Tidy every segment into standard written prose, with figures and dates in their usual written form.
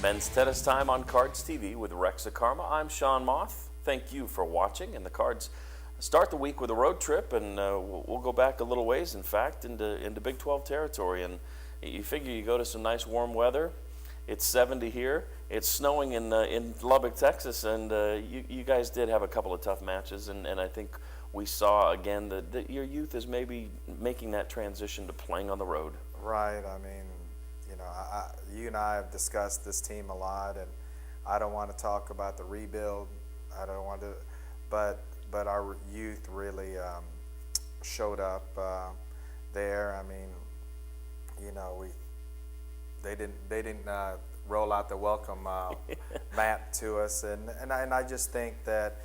Men's tennis time on Cards TV with Rexa Karma. I'm Sean Moth. Thank you for watching. And the Cards start the week with a road trip, and we'll go back a little ways, in fact, into Big 12 territory. And you figure you go to some nice warm weather. It's 70 here. It's snowing in Lubbock, Texas, and you guys did have a couple of tough matches, and I think we saw again that your youth is maybe making that transition to playing on the road. Right. I mean, you know, you and I have discussed this team a lot, and I don't want to talk about the rebuild. I don't want to, but our youth really showed up there. I mean, you know, they didn't roll out the welcome mat to us, and I just think that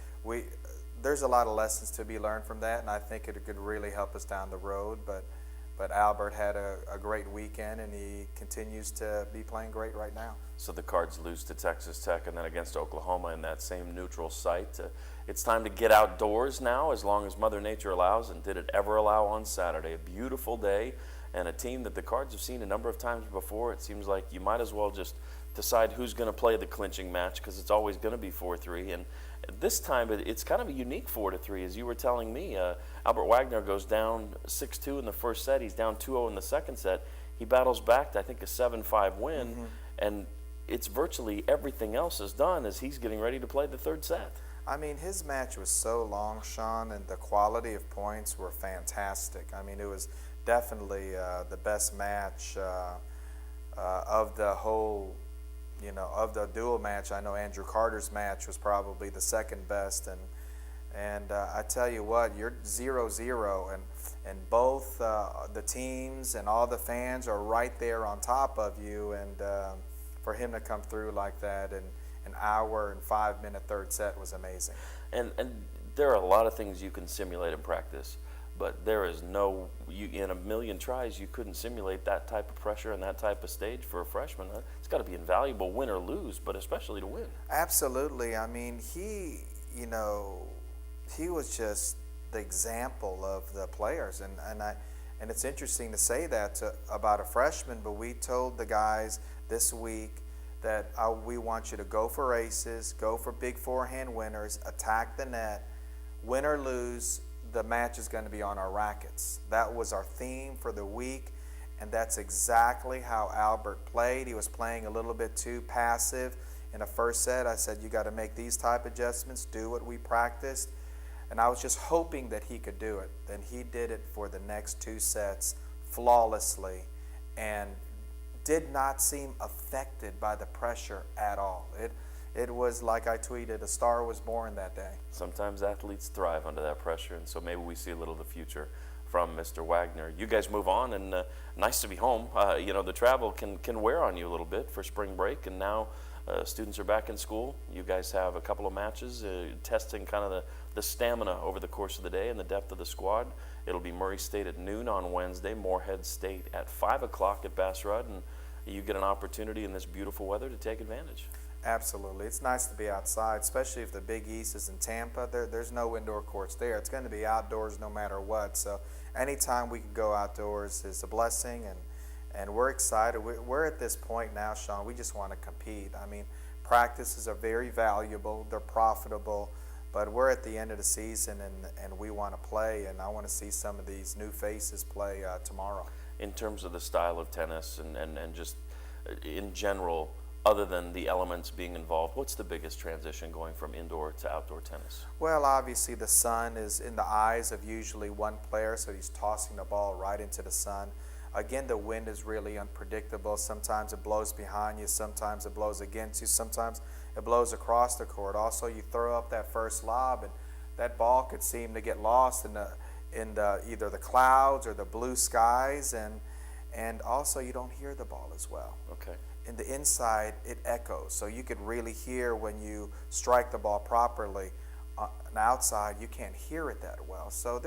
there's a lot of lessons to be learned from that, and I think it could really help us down the road. But Albert had a great weekend, and he continues to be playing great right now. So the Cards lose to Texas Tech and then against Oklahoma in that same neutral site. It's time to get outdoors now, as long as Mother Nature allows, and did it ever allow on Saturday. A beautiful day, and a team that the Cards have seen a number of times before. It seems like you might as well just decide who's going to play the clinching match, because it's always going to be 4-3. And this time it's kind of a unique 4-3, as you were telling me. Albert Wagner goes down 6-2 in the first set. He's down 2-0 in the second set. He battles back to, I think, a 7-5 win, and it's virtually everything else is done as he's getting ready to play the third set. I mean, his match was so long, Sean, and the quality of points were fantastic. I mean, it was definitely the best match of the whole, you know, of the dual match. I know Andrew Carter's match was probably the second best, and I tell you what, you're 0-0, and both the teams and all the fans are right there on top of you, and for him to come through like that in an hour and 5-minute third set was amazing. And there are a lot of things you can simulate in practice, but there is no, in a million tries, you couldn't simulate that type of pressure and that type of stage for a freshman. It's got to be invaluable, win or lose, but especially to win. Absolutely. I mean, he was just the example of the players, and it's interesting to say that about a freshman, but we told the guys this week that we want you to go for aces, go for big forehand winners, attack the net, win or lose, the match is going to be on our rackets. That was our theme for the week, and that's exactly how Albert played. He was playing a little bit too passive in the first set. I said, you got to make these type of adjustments, do what we practiced, and I was just hoping that he could do it. Then he did it for the next two sets flawlessly, and did not seem affected by the pressure at all. It was like I tweeted, a star was born that day. Sometimes athletes thrive under that pressure, and so maybe we see a little of the future from Mr. Wagner. You guys move on, and nice to be home. You know, the travel can wear on you a little bit for spring break, and now students are back in school. You guys have a couple of matches, testing kind of the stamina over the course of the day and the depth of the squad. It'll be Murray State at noon on Wednesday, Morehead State at 5 o'clock at Bass Rudd, and you get an opportunity in this beautiful weather to take advantage. Absolutely. It's nice to be outside, especially if the Big East is in Tampa. There's no indoor courts there. It's going to be outdoors no matter what. So anytime we can go outdoors is a blessing, and we're excited. We're at this point now, Sean, we just want to compete. I mean, practices are very valuable. They're profitable. But we're at the end of the season, and we want to play, and I want to see some of these new faces play tomorrow. In terms of the style of tennis and just in general, other than the elements being involved, what's the biggest transition going from indoor to outdoor tennis? Well, obviously the sun is in the eyes of usually one player, so he's tossing the ball right into the sun. Again, the wind is really unpredictable. Sometimes it blows behind you, sometimes it blows against you, sometimes it blows across the court. Also, you throw up that first lob, and that ball could seem to get lost in either the clouds or the blue skies, and also you don't hear the ball as well. Okay. In the inside, it echoes, so you could really hear when you strike the ball properly. On the outside, you can't hear it that well. So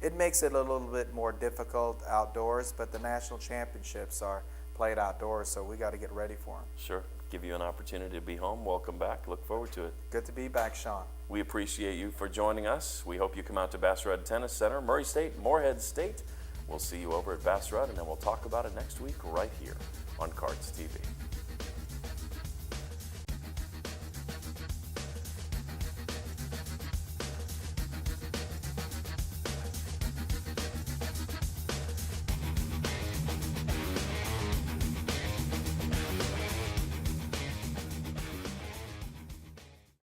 it makes it a little bit more difficult outdoors, but the national championships are played outdoors, so we got to get ready for them. Sure. Give you an opportunity to be home. Welcome back. Look forward to it. Good to be back, Sean. We appreciate you for joining us. We hope you come out to Bass Rudd Tennis Center, Murray State, Morehead State. We'll see you over at Bass Rudd, and then we'll talk about it next week right here on Cards TV.